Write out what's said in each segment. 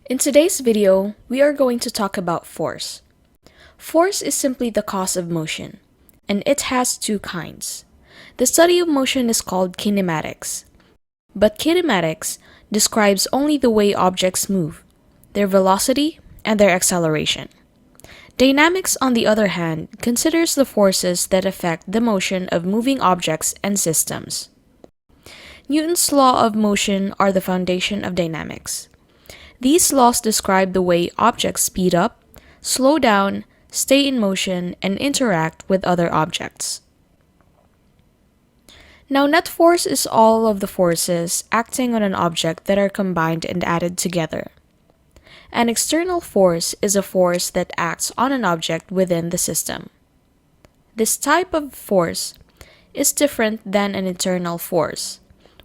In today's video, we are going to talk about force. Force is simply the cause of motion, and it has two kinds. The study of motion is called kinematics, but kinematics describes only the way objects move, their velocity, and their acceleration. Dynamics, on the other hand, considers the forces that affect the motion of moving objects and systems. Newton's law of motion are the foundation of dynamics. These laws describe the way objects speed up, slow down, stay in motion, and interact with other objects. Now, net force is all of the forces acting on an object that are combined and added together. An external force is a force that acts on an object within the system. This type of force is different than an internal force,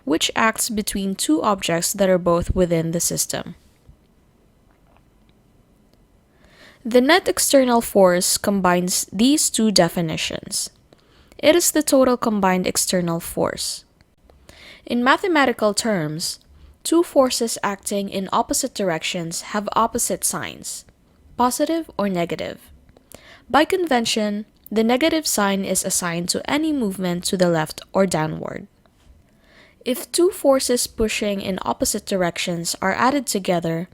which acts between two objects that are both within the system. The net external force combines these two definitions. It is the total combined external force. In mathematical terms, two forces acting in opposite directions have opposite signs, positive or negative. By convention, the negative sign is assigned to any movement to the left or downward. If two forces pushing in opposite directions are added together,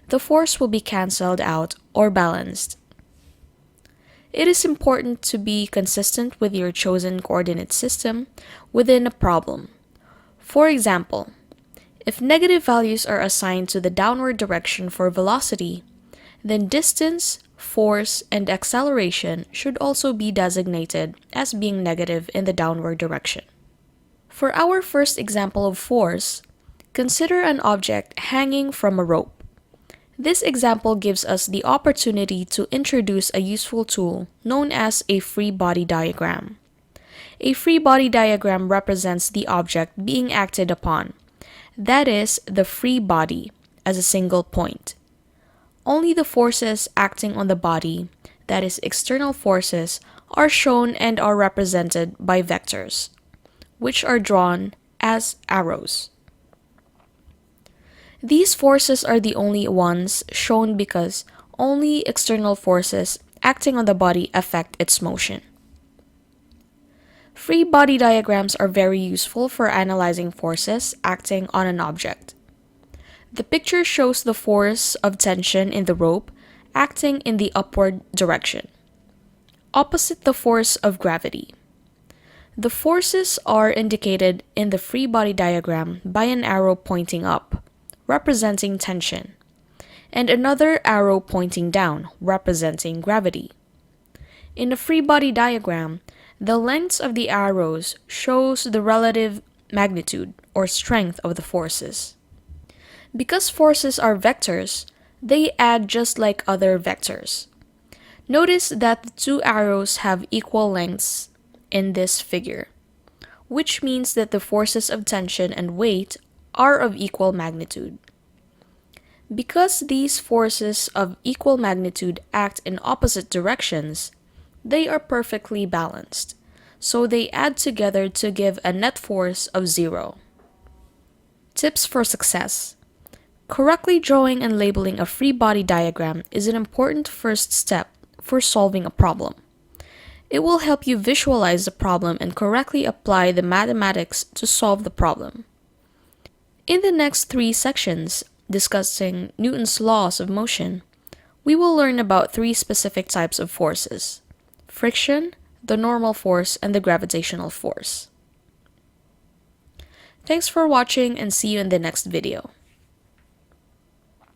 the force will be cancelled out or balanced. It is important to be consistent with your chosen coordinate system within a problem. For example, if negative values are assigned to the downward direction for velocity, then distance, force, and acceleration should also be designated as being negative in the downward direction. For our first example of force, consider an object hanging from a rope. This example gives us the opportunity to introduce a useful tool known as a free body diagram. A free body diagram represents the object being acted upon, that is, the free body, as a single point. Only the forces acting on the body, that is, external forces, are shown and are represented by vectors, which are drawn as arrows. These forces are the only ones shown because only external forces acting on the body affect its motion. Free body diagrams are very useful for analyzing forces acting on an object. The picture shows the force of tension in the rope acting in the upward direction, opposite the force of gravity. The forces are indicated in the free body diagram by an arrow pointing up, representing tension, and another arrow pointing down, representing gravity. In a free body diagram, the lengths of the arrows shows the relative magnitude or strength of the forces. Because forces are vectors, they add just like other vectors. Notice that the two arrows have equal lengths in this figure, which means that the forces of tension and weight are of equal magnitude. Because these forces of equal magnitude act in opposite directions, they are perfectly balanced, so they add together to give a net force of 0. Tips for success. Correctly drawing and labeling a free body diagram is an important first step for solving a problem. It will help you visualize the problem and correctly apply the mathematics to solve the problem. In the next 3 sections, discussing Newton's laws of motion, we will learn about 3 specific types of forces: friction, the normal force, and the gravitational force. Thanks for watching and see you in the next video.